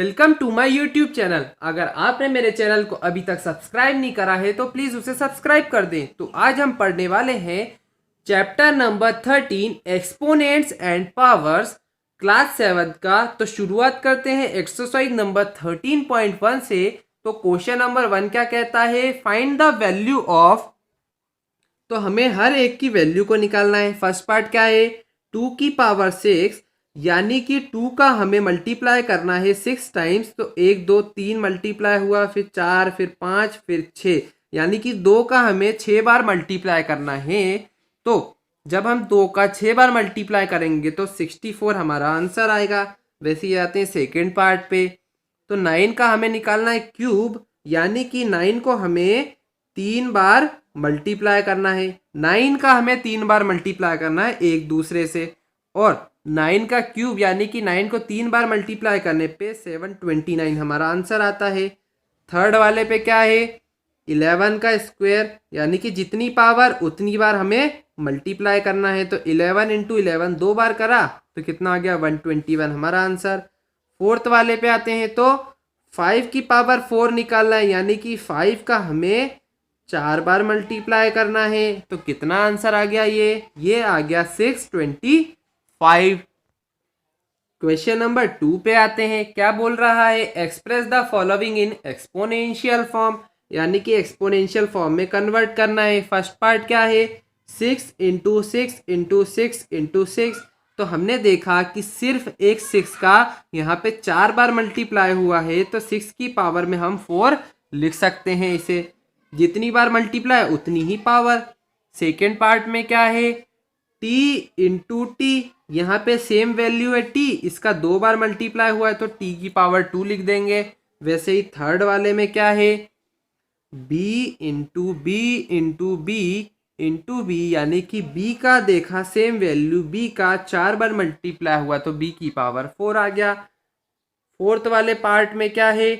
Welcome to my YouTube channel. अगर आपने मेरे चैनल को अभी तक सब्सक्राइब नहीं करा है तो प्लीज़ उसे सब्सक्राइब कर दें। तो आज हम पढ़ने वाले हैं chapter number 13 exponents and powers class 7 का। तो शुरुआत करते हैं एक्सरसाइज नंबर 13.1 से। तो क्वेश्चन नंबर 1 क्या कहता है, फाइंड द वैल्यू ऑफ। तो हमें हर एक की वैल्यू को निकालना है। फर्स्ट पार्ट क्या है, 2 की पावर 6 यानी कि 2 का हमें मल्टीप्लाई करना है 6 टाइम्स। तो 1 2 3 मल्टीप्लाई हुआ, फिर 4, फिर 5, फिर 6, यानी कि 2 का हमें 6 बार मल्टीप्लाई करना है। तो जब हम 2 का 6 बार मल्टीप्लाई करेंगे तो 64 हमारा आंसर आएगा। वैसे ही आते हैं सेकेंड पार्ट पे। तो 9 का हमें निकालना है क्यूब, यानी कि 9 को हमें 3 बार मल्टीप्लाई करना है। 9 का हमें 3 बार मल्टीप्लाई करना है एक दूसरे से। और 9 का क्यूब यानी कि 9 को 3 बार मल्टीप्लाई करने पे 729 हमारा आंसर आता है। थर्ड वाले पे क्या है, 11 का स्क्वायर, यानी कि जितनी पावर उतनी बार हमें मल्टीप्लाई करना है। तो 11 इंटू 11 2 बार करा तो कितना आ गया, 121 हमारा आंसर। फोर्थ वाले पे आते हैं तो 5 की पावर 4 निकालना है, यानी कि 5 का हमें 4 बार मल्टीप्लाई करना है। तो कितना आंसर आ गया, ये आ गया 625। क्वेश्चन नंबर 2 पे आते हैं। क्या बोल रहा है, express the following in exponential form, यानी कि एक्सपोनेंशियल फॉर्म में कन्वर्ट करना है। फर्स्ट पार्ट क्या है, 6 इंटू 6 इंटू 6 इंटू 6। तो हमने देखा कि सिर्फ एक 6 का यहाँ पे 4 बार मल्टीप्लाई हुआ है, तो 6 की पावर में हम 4 लिख सकते हैं इसे। जितनी बार मल्टीप्लाई उतनी ही पावर। सेकेंड पार्ट में क्या है, टी इंटू टी, यहाँ पे सेम वैल्यू है टी, इसका 2 बार मल्टीप्लाई हुआ है तो टी की पावर 2 लिख देंगे। वैसे ही थर्ड वाले में क्या है, B into B into B into B, यानी कि बी का देखा सेम वैल्यू, बी का 4 बार मल्टीप्लाई हुआ तो बी की पावर 4 आ गया। फोर्थ वाले पार्ट में क्या है,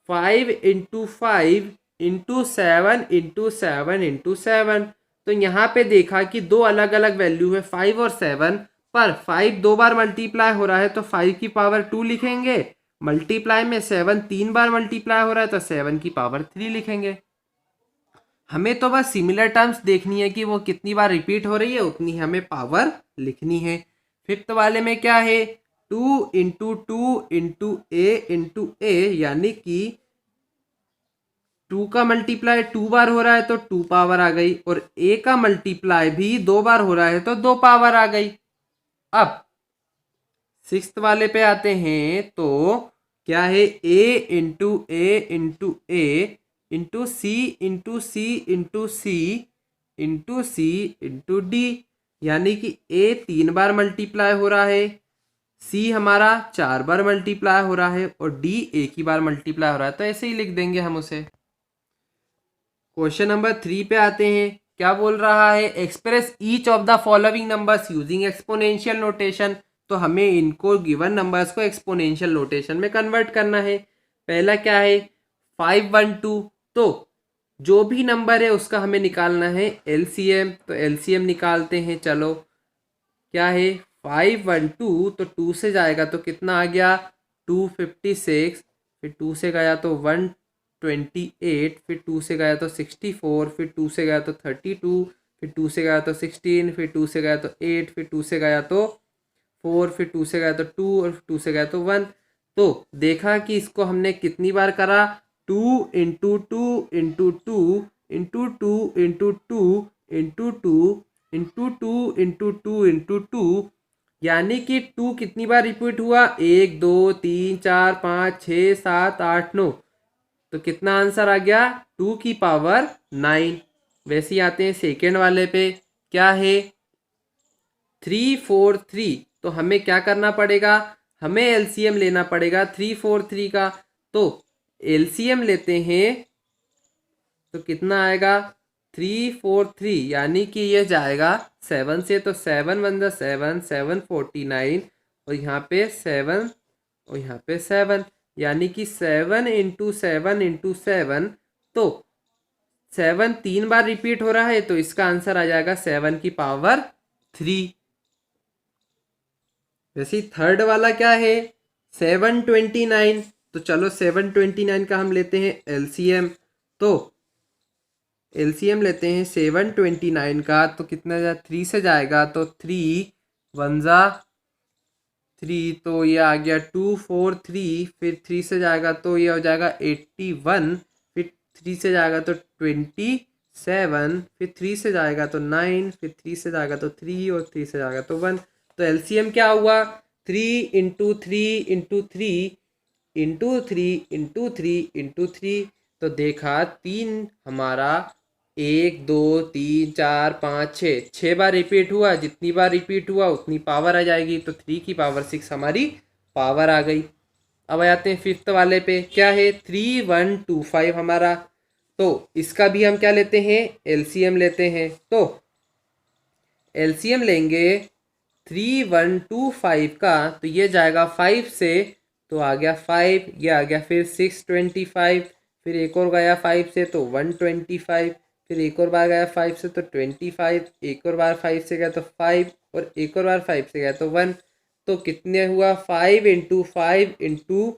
5 इंटू 5 इंटू 7 इंटू 7 इंटू 7। तो यहाँ पे देखा कि दो अलग अलग वैल्यू है 5 और 7, पर 5 2 बार मल्टीप्लाई हो रहा है तो 5 की पावर 2 लिखेंगे। मल्टीप्लाई में 7 3 बार मल्टीप्लाई हो रहा है तो 7 की पावर 3 लिखेंगे। हमें तो बस सिमिलर टर्म्स देखनी है कि वो कितनी बार रिपीट हो रही है, उतनी हमें पावर लिखनी है। फिफ्थ वाले में क्या है, 2 इंटू 2 इंटू ए, यानी कि 2 का मल्टीप्लाई 2 बार हो रहा है तो 2 पावर आ गई, और ए का मल्टीप्लाई भी 2 बार हो रहा है तो 2 पावर आ गई। अब सिक्स्थ वाले पे आते हैं तो क्या है, ए इंटू ए इंटू ए इंटू सी इंटू सी इंटू सी इंटू सी इंटू डी, यानी कि ए 3 बार मल्टीप्लाई हो रहा है, सी हमारा 4 बार मल्टीप्लाई हो रहा है, और डी एक ही बार मल्टीप्लाई हो रहा है। तो ऐसे ही लिख देंगे हम उसे। क्वेश्चन नंबर 3 पे आते हैं। क्या बोल रहा है, express each of the following numbers using exponential notation. तो हमें इनको गिवन नंबर्स को एक्सपोनेंशियल नोटेशन में कन्वर्ट करना है। पहला क्या है, 512। तो जो भी नंबर है उसका हमें निकालना है एलसीएम। तो एलसीएम निकालते हैं। चलो, क्या है, 512 तो 2 से जाएगा तो कितना आ गया, 256, फिर 2 से गया तो 128, फिर 2 से गया तो 64, फिर 2 से गया तो 32, फिर 2 से गया तो 16, फिर 2 से गया तो 8, फिर 2 से गया तो 4, फिर 2 से गया तो 2, और 2 से गया तो 1। तो देखा कि इसको हमने कितनी बार करा, 2 into 2 into 2 into 2 into 2 into 2 into 2 into 2 into 2, यानी कि 2 कितनी बार रिपीट हुआ, 1 2 3 4 5 6 7 8 9। तो कितना आंसर आ गया, 2 की पावर 9। वैसे ही आते हैं सेकेंड वाले पे। क्या है, 343। तो हमें क्या करना पड़ेगा, हमें एलसीएम लेना पड़ेगा 343 का। तो एलसीएम लेते हैं तो कितना आएगा, 343, यानी कि ये जाएगा 7 से, तो 7 1 ज़ा 7, 749, और यहाँ पे 7 और यहाँ पे 7, यानी कि 7 इंटू 7 इंटू 7। तो 7 3 बार रिपीट हो रहा है तो इसका आंसर आ जाएगा 7 की पावर 3। वैसे थर्ड वाला क्या है, 729। तो चलो 729 का हम लेते हैं एलसीएम। तो एलसीएम लेते हैं 729 का, तो कितना जा 3 से जाएगा तो 3 1 जा 3, तो ये आ गया 243, फिर 3 से जाएगा तो ये हो जाएगा 81, फिर 3 से जाएगा तो 27, फिर 3 से जाएगा तो 9, फिर 3 से जाएगा तो 3 और 3 से जाएगा तो 1। तो एलसीएम क्या हुआ 3 into 3 into 3 into 3 into 3 into 3। तो देखा 3 हमारा 1 2 3 4 5 6 बार रिपीट हुआ, जितनी बार रिपीट हुआ उतनी पावर आ जाएगी, तो 3 की पावर 6 हमारी पावर आ गई। अब आ जाते हैं फिफ्थ वाले पे, क्या है 3125 हमारा। तो इसका भी हम क्या लेते हैं एलसीएम लेते हैं। तो एलसीएम लेंगे 3125 का, तो ये जाएगा 5 से, तो आ गया 5, ये आ गया फिर 625, फिर एक और गया 5 से तो 125, फिर एक और बार गया 5 से तो 25, एक और बार 5 से गया तो 5, और एक और बार 5 से गया तो 1। तो कितने हुआ 5 इंटू 5 इंटू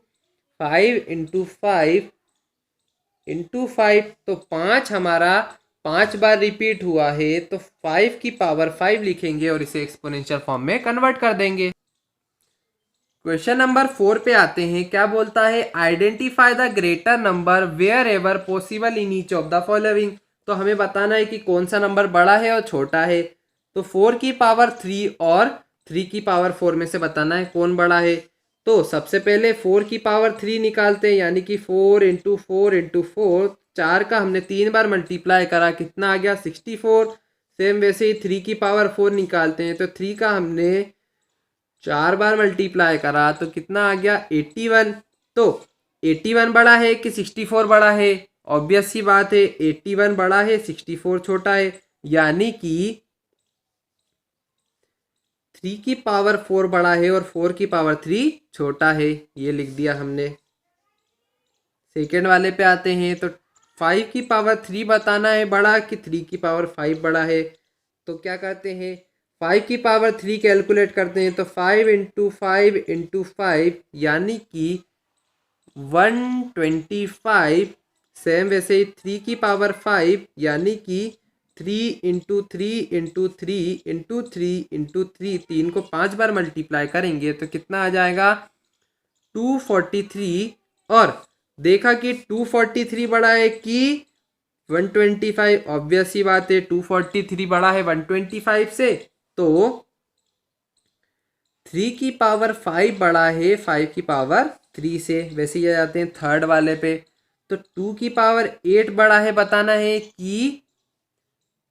5 इंटू 5 इंटू 5, तो 5 हमारा 5 बार रिपीट हुआ है, तो 5 की पावर 5 लिखेंगे और इसे एक्सपोनेंशियल फॉर्म में कन्वर्ट कर देंगे। क्वेश्चन नंबर 4 पे आते हैं, क्या बोलता है identify the greater number wherever possible in each of the following. तो हमें बताना है कि कौन सा नंबर बड़ा है और छोटा है। तो 4 की पावर 3 और 3 की पावर 4 में से बताना है कौन बड़ा है। तो सबसे पहले 4 की पावर 3 निकालते हैं, यानी कि 4 इंटू 4 इंटू 4, 4 का हमने 3 बार मल्टीप्लाई करा, कितना आ गया 64। सेम वैसे ही 3 की पावर 4 निकालते हैं, तो 3 का हमने 4 बार मल्टीप्लाई करा, तो कितना आ गया 81। तो 81 बड़ा है कि 64 बड़ा है? ऑब्वियस सी बात है 81 बड़ा है 64 छोटा है, यानी कि 3 की पावर 4 बड़ा है और 4 की पावर 3 छोटा है, ये लिख दिया हमने। सेकेंड वाले पे आते हैं, तो 5 की पावर 3 बताना है बड़ा कि 3 की पावर 5 बड़ा है। तो क्या करते हैं 5 की पावर 3 कैलकुलेट करते हैं, तो 5 इंटू 5 इंटू 5 यानी कि 125। सेम वैसे ही 3 की पावर 5 यानी कि 3 इंटू 3 इंटू 3 इंटू 3 इंटू 3, 3 को 5 बार मल्टीप्लाई करेंगे तो कितना आ जाएगा 243। और देखा कि 243 बड़ा है कि 125, ऑब्वियस सी बात है 243 बड़ा है 125 से। तो 3 की पावर 5 बड़ा है 5 की पावर 3 से। वैसे ही आ जाते हैं थर्ड वाले पे, तो 2 की पावर 8 बड़ा है बताना है कि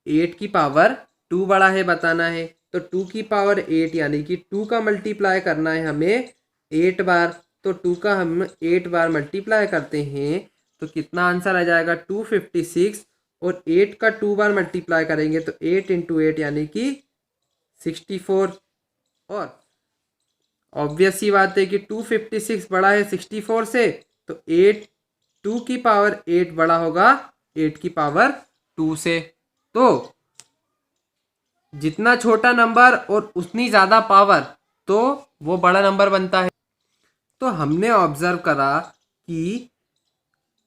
8 की पावर 2 बड़ा है बताना है। तो 2 की पावर 8 यानी कि 2 का मल्टीप्लाई करना है हमें 8 बार, तो 2 का हम 8 बार मल्टीप्लाई करते हैं तो कितना आंसर आ जाएगा 256, और 8 का 2 बार मल्टीप्लाई करेंगे तो 8 इंटू 8 यानी कि 64। और ऑब्वियस सी बात है कि 256 बड़ा है 64 से, तो 8 2 की पावर 8 बड़ा होगा 8 की पावर 2 से। तो जितना छोटा नंबर और उतनी ज़्यादा पावर, तो वो बड़ा नंबर बनता है। तो हमने ऑब्जर्व करा कि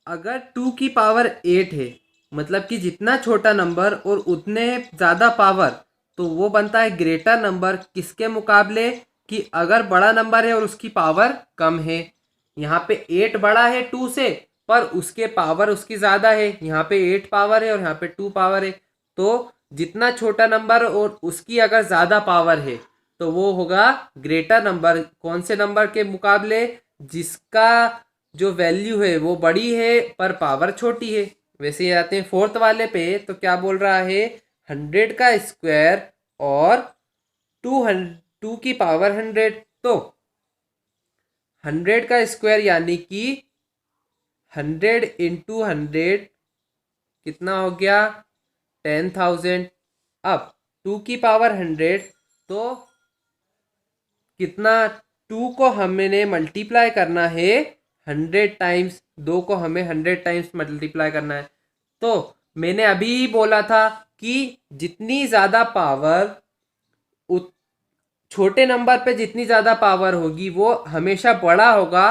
अगर 2 की पावर 8 है, मतलब कि जितना छोटा नंबर और उतने ज़्यादा पावर, तो वो बनता है ग्रेटर नंबर किसके मुकाबले, कि अगर बड़ा नंबर है और उसकी पावर कम है। यहाँ पे 8 बड़ा है 2 से, पर उसके पावर उसकी ज़्यादा है, यहाँ पे 8 पावर है और यहाँ पे 2 पावर है। तो जितना छोटा नंबर और उसकी अगर ज़्यादा पावर है तो वो होगा ग्रेटर नंबर कौन से नंबर के मुकाबले, जिसका जो वैल्यू है वो बड़ी है पर पावर छोटी है। वैसे ही आते हैं फोर्थ वाले पे, तो क्या बोल रहा है 100 का स्क्वायर और 2 की पावर 100। तो 100 का स्क्वायर यानी कि 100 इंटू 100 कितना हो गया 10,000। अब 2 की पावर 100, तो कितना 2 को हमने मल्टीप्लाई करना है 100 टाइम्स, 2 को हमें 100 टाइम्स मल्टीप्लाई करना है। तो मैंने अभी बोला था कि जितनी ज़्यादा पावर छोटे नंबर पे जितनी ज़्यादा पावर होगी वो हमेशा बड़ा होगा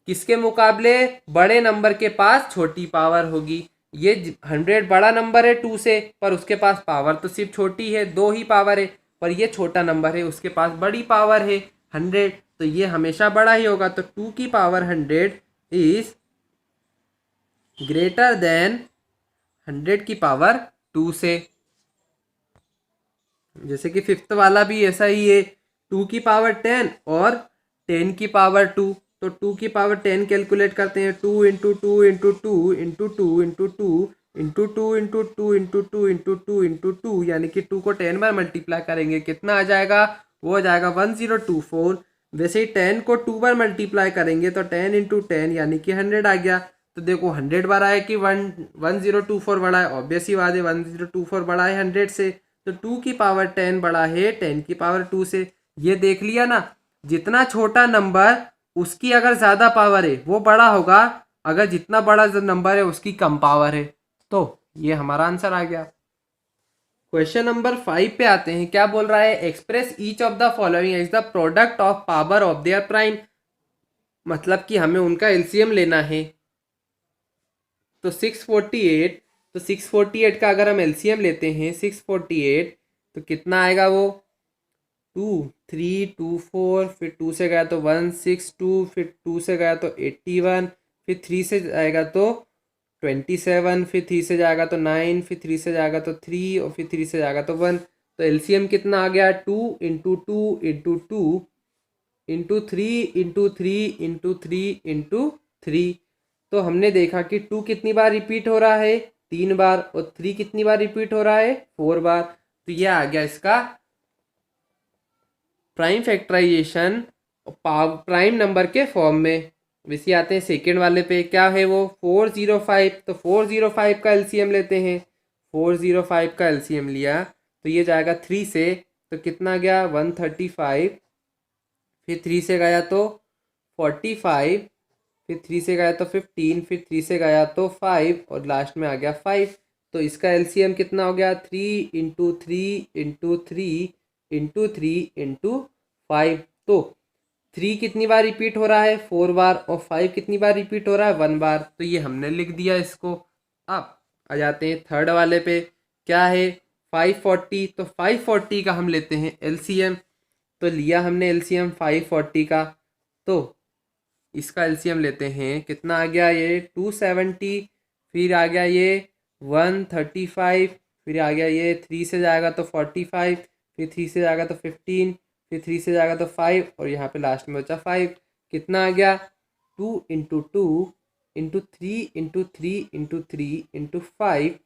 किसके मुकाबले? बड़े नंबर के पास छोटी पावर होगी। ये 100 बड़ा नंबर है 2 से, पर उसके पास पावर तो सिर्फ छोटी है, 2 ही पावर है। पर ये छोटा नंबर है, उसके पास बड़ी पावर है 100, तो ये हमेशा बड़ा ही होगा। तो 2 की पावर 100 इज ग्रेटर देन 100 की पावर 2 से। जैसे कि फिफ्थ वाला भी ऐसा ही है, 2 की पावर 10 और 10 की पावर 2। तो 2 की पावर 10 कैलकुलेट करते हैं, 2 into 2 into 2 into 2 into 2 into 2 into 2 into 2 into 2 into 2, यानी कि 2 को 10 बार मल्टीप्लाई करेंगे, कितना आ जाएगा? वो आ जाएगा 1024। वैसे ही 10 को 2 बार मल्टीप्लाई करेंगे तो 10 इंटू 10 यानी कि 100 आ गया। तो देखो 100 बार आया कि 1024 बड़ा है, ऑब्वियस ही बात है 1024 बड़ा है 100 से। तो 2 की पावर 10 बड़ा है 10 की पावर 2 से। ये देख लिया ना, जितना छोटा नंबर उसकी अगर ज़्यादा पावर है वो बड़ा होगा, अगर जितना बड़ा नंबर है उसकी कम पावर है। तो ये हमारा आंसर आ गया। क्वेश्चन नंबर 5 पे आते हैं। क्या बोल रहा है? Express each of the following as the product of power of their prime. मतलब कि हमें उनका एलसीएम लेना है। तो 648, तो 648 का अगर हम एलसीएम लेते हैं 648, तो कितना आएगा वो? 2 3 2 4, फिर 2 से गया तो 162, फिर 2 से गया तो 81, फिर 3 से जाएगा तो 27, फिर 3 से जाएगा तो 9, फिर 3 से जाएगा तो 3, और फिर 3 से जाएगा तो 1। तो एलसीएम कितना आ गया? 2 into 2 into 2 into 3 into 3 into 3 into 3। तो हमने देखा कि 2 कितनी बार रिपीट हो रहा है? 3 बार। और 3 कितनी बार रिपीट हो रहा है? 4 बार। तो ये आ गया इसका प्राइम फैक्टराइजेशन प्राइम नंबर के फॉर्म में। वैसे आते हैं सेकेंड वाले पे। क्या है वो? 405। तो 405 का एलसीएम लेते हैं। 405 का एलसीएम लिया तो ये जाएगा 3 से, तो कितना गया? 135, फिर 3 से गया तो 45, फिर 3 से गया तो 15, फिर 3 से गया तो 5, और लास्ट में आ गया 5। तो इसका एलसीएम कितना हो गया? 3 इंटू 3 इंटू 3 इंटू 3 इंटू 5। तो 3 कितनी बार रिपीट हो रहा है? 4 बार। और 5 कितनी बार रिपीट हो रहा है? 1 बार। तो ये हमने लिख दिया इसको। अब आ जाते हैं थर्ड वाले पे। क्या है? 540। तो 540 का हम लेते हैं एलसीएम। तो लिया हमने एलसीएम 540 का। तो इसका एलसीएम लेते हैं, कितना आ गया? ये 270, फिर आ गया ये 135, फिर आ गया ये 3 से जाएगा तो 45, फिर 3 से जाएगा तो 15, फिर 3 से जाएगा तो 5, और यहाँ पे लास्ट में बचा 5। कितना आ गया? 2 into 2 into 3 into 3 into 3 into 5।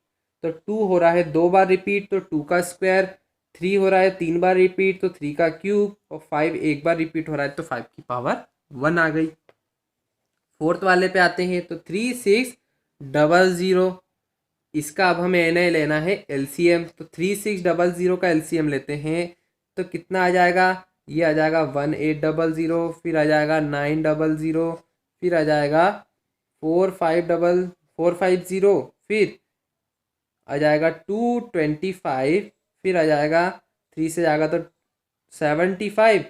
तो 2 हो रहा है 2 बार रिपीट, तो 2 का स्क्वायर। 3 हो रहा है 3 बार रिपीट, तो 3 का क्यूब। और 5 एक बार रिपीट हो रहा है, तो 5 की पावर 1 आ गई। फोर्थ वाले पे आते हैं। तो 3600, इसका अब हमें एन लेना है एलसीएम। तो 3600 का एलसीएम लेते हैं, तो कितना आ जाएगा? ये आ जाएगा 1800, फिर आ जाएगा 900, फिर आ जाएगा 450, फिर आ जाएगा 225, फिर आ जाएगा 3 से जाएगा तो 75,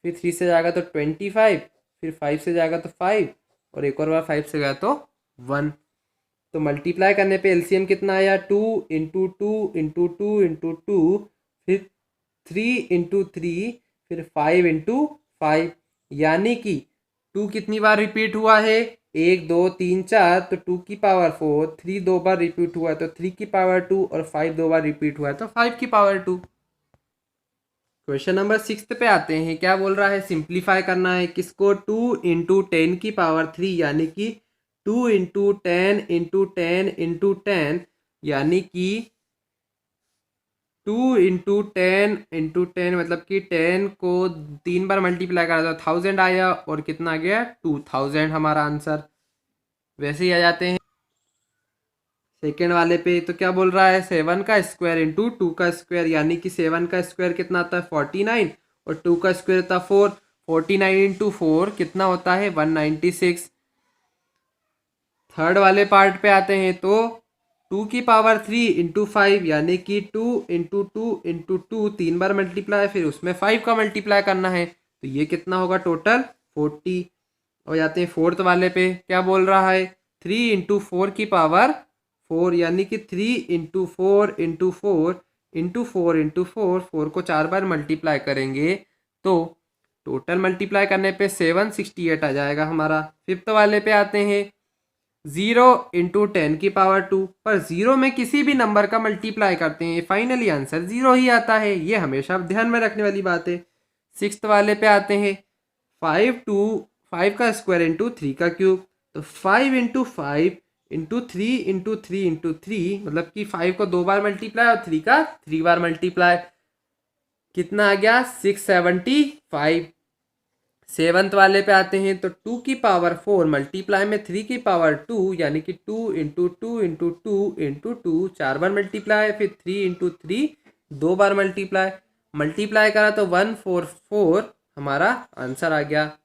फिर 3 से जाएगा तो 25, फिर 5 से जाएगा तो 5, और एक और बार 5 से गया तो 1। तो मल्टीप्लाई करने पे एलसीएम कितना आया? 2 इंटू 2 इंटू 2 इंटू 2, फिर 3 इंटू 3, फिर 5 इंटू 5। यानी कि 2 कितनी बार रिपीट हुआ है? 1 2 3 4, तो 2 की पावर 4। 3 2 बार रिपीट हुआ है तो 3 की पावर 2, और 5 2 बार रिपीट हुआ है तो 5 की पावर 2। क्वेश्चन नंबर 6 पे आते हैं। क्या बोल रहा है? सिंप्लीफाई करना है। किसको? 2 इंटू 10 की पावर 3, यानी कि 2 इंटू 10 इंटू 10 इंटू 10, यानी कि 2 इंटू 10 इंटू 10, मतलब कि 10 को 3 बार मल्टीप्लाई करा तो 1000 आया, और कितना आ गया? 2000 हमारा आंसर। वैसे ही आ जाते हैं सेकेंड वाले पे। तो क्या बोल रहा है? 7 का स्क्वायर इंटू 2 का स्क्वायर, यानी कि 7 का स्क्वायर कितना आता है? 49, और 2 का स्क्वायर होता है 4। 49 इंटू 4 कितना होता है? 196। थर्ड वाले पार्ट पे आते हैं। तो 2 की पावर 3 इंटू 5, यानी कि 2 इंटू 2 इंटू 2, 3 बार मल्टीप्लाई, फिर उसमें 5 का मल्टीप्लाई करना है। तो ये कितना होगा टोटल? 40। और जाते हैं फोर्थ वाले पे, क्या बोल रहा है 3 इंटू 4 की पावर 4, यानी कि 3 इंटू 4 इंटू 4 इंटू 4 इंटू 4, 4 को 4 बार मल्टीप्लाई करेंगे तो टोटल मल्टीप्लाई करने पे 768 आ जाएगा हमारा। फिफ्थ वाले पे आते हैं 0 इंटू 10 की पावर 2, पर 0 में किसी भी नंबर का मल्टीप्लाई करते हैं फाइनली आंसर 0 ही आता है, ये हमेशा ध्यान में रखने वाली बात है। सिक्स्थ वाले पे आते हैं 5 का स्क्वायर इंटू 3 का क्यूब, तो 5 इंटू 5 इंटू 3 इंटू 3 इंटू 3, मतलब कि 5 को 2 बार मल्टीप्लाई और 3 का 3 बार मल्टीप्लाई, कितना आ गया 675। सेवंथ वाले पे आते हैं तो 2 की पावर 4 मल्टीप्लाई में 3 की पावर 2, यानी कि 2 इंटू 2 इंटू 2 इंटू 2, 4 बार मल्टीप्लाई, फिर 3 इंटू 3 2 बार मल्टीप्लाई करा तो 144 हमारा आंसर आ गया।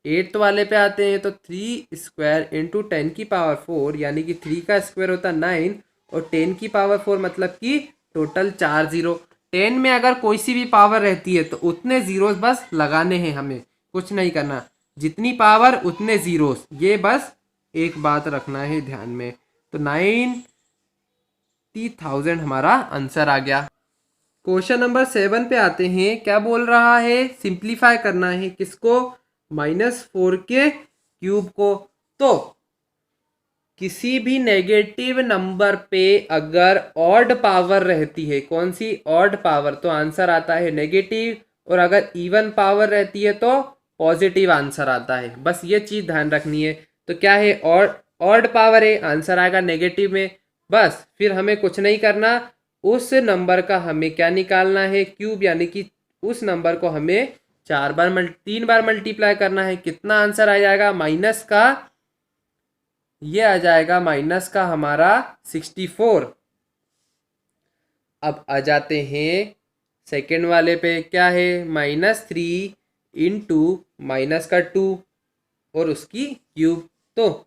एट्थ वाले पे आते हैं तो 3 स्क्वायर इंटू 10 की पावर 4, यानी कि 3 का स्क्वायर होता है 9 और 10 की पावर 4 मतलब कि टोटल 4 जीरो। 10 में अगर कोई सी भी पावर रहती है तो उतने जीरोस बस लगाने हैं, हमें कुछ नहीं करना, जितनी पावर उतने जीरोस, ये बस एक बात रखना है ध्यान में। तो 90,000 हमारा आंसर आ गया। क्वेश्चन नंबर 7 पे आते हैं, क्या बोल रहा है सिंप्लीफाई करना है किसको, -4 के क्यूब को। तो किसी भी नेगेटिव नंबर पे अगर ऑड पावर रहती है, कौन सी ऑड पावर, तो आंसर आता है नेगेटिव, और अगर इवन पावर रहती है तो पॉजिटिव आंसर आता है, बस ये चीज़ ध्यान रखनी है। तो क्या है ऑड पावर है, आंसर आएगा नेगेटिव में, बस फिर हमें कुछ नहीं करना, उस नंबर का हमें क्या निकालना है क्यूब, यानी कि उस नंबर को हमें 3 बार मल्टीप्लाई करना है। कितना आंसर आ जाएगा माइनस का, ये आ जाएगा माइनस का हमारा 64। अब आ जाते हैं सेकेंड वाले पे, क्या है -3 इंटू माइनस का 2 और उसकी क्यूब, तो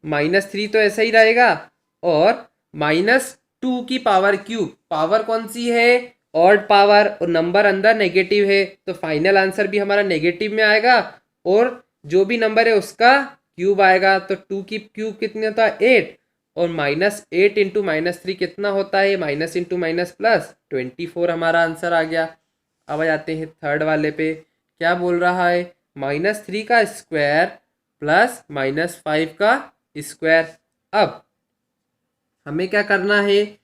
-3 तो ऐसा ही रहेगा और -2 की पावर क्यूब, पावर कौन सी है ऑड पावर और नंबर अंदर नेगेटिव है, तो फाइनल आंसर भी हमारा नेगेटिव में आएगा और जो भी नंबर है उसका क्यूब आएगा। तो 2 की क्यूब कितनी होता है 8, और -8 इंटू -3 कितना होता है माइनस इंटू माइनस प्लस 24 हमारा आंसर आ गया। अब आ जाते हैं थर्ड वाले पे, क्या बोल रहा है -3 का स्क्वायर प्लस -5 का स्क्वायर। अब हमें क्या करना है,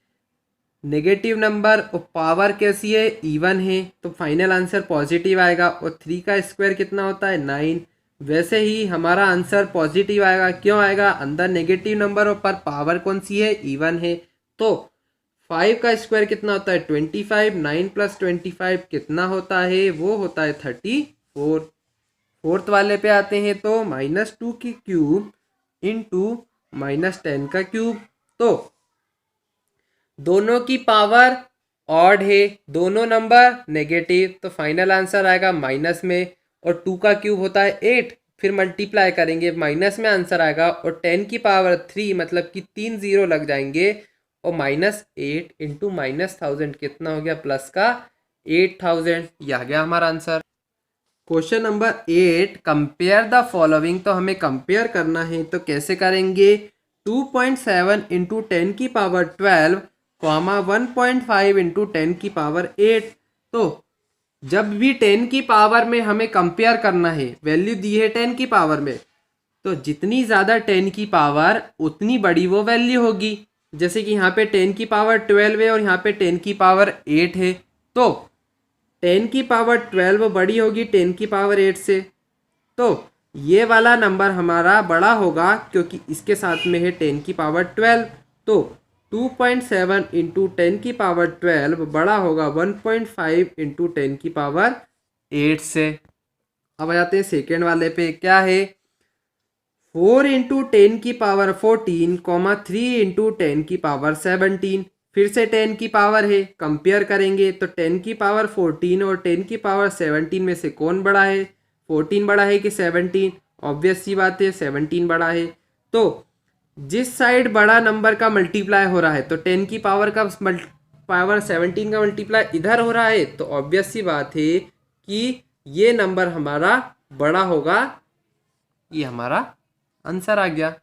नेगेटिव नंबर और पावर कैसी है इवन है, तो फाइनल आंसर पॉजिटिव आएगा, और 3 का स्क्वायर कितना होता है 9, वैसे ही हमारा आंसर पॉजिटिव आएगा। क्यों आएगा, अंदर नेगेटिव नंबर और पर पावर कौन सी है इवन है। तो 5 का स्क्वायर कितना होता है 25, 9 प्लस 25 कितना होता है, वो होता है 34। फोर्थ वाले पे आते हैं तो -2 की क्यूब इंटू -10 का क्यूब, तो दोनों की पावर ऑड है, दोनों नंबर नेगेटिव, तो फाइनल आंसर आएगा माइनस में, और 2 का क्यूब होता है 8, फिर मल्टीप्लाई करेंगे माइनस में आंसर आएगा, और 10 की पावर 3 मतलब कि 3 जीरो लग जाएंगे, और -8 इंटू -1000 कितना हो गया प्लस का 8000, यह आ गया हमारा answer. Question number 8, compare the following, तो हमें कंपेयर करना है, तो कैसे करेंगे 2.7 इंटू 10 की पावर 12 कॉमा 1.5 इंटू 10 की पावर 8। तो जब भी 10 की पावर में हमें कंपेयर करना है, वैल्यू दी है 10 की पावर में, तो जितनी ज़्यादा 10 की पावर उतनी बड़ी वो वैल्यू होगी। जैसे कि यहाँ पे 10 की पावर 12 है और यहाँ पे 10 की पावर 8 है, तो 10 की पावर 12 बड़ी होगी 10 की पावर 8 से, तो ये वाला नंबर हमारा बड़ा होगा क्योंकि इसके साथ में है 10 की पावर 12। तो 2.7 इंटू 10 की पावर 12 बड़ा होगा 1.5 इंटू 10 की पावर 8 से। अब आ जाते हैं सेकेंड वाले पे, क्या है 4 इंटू 10 की पावर 14 कॉमा 3 इंटू 10 की पावर 17। फिर से 10 की पावर है, कंपेयर करेंगे तो 10 की पावर 14 और 10 की पावर 17 में से कौन बड़ा है, 14 बड़ा है कि 17, ऑब्वियस सी बात है 17 बड़ा है। तो जिस साइड बड़ा नंबर का मल्टीप्लाई हो रहा है, तो 10 की पावर का पावर 17 का मल्टीप्लाई इधर हो रहा है, तो ऑब्वियस सी बात है कि ये नंबर हमारा बड़ा होगा ये हमारा आंसर आ गया।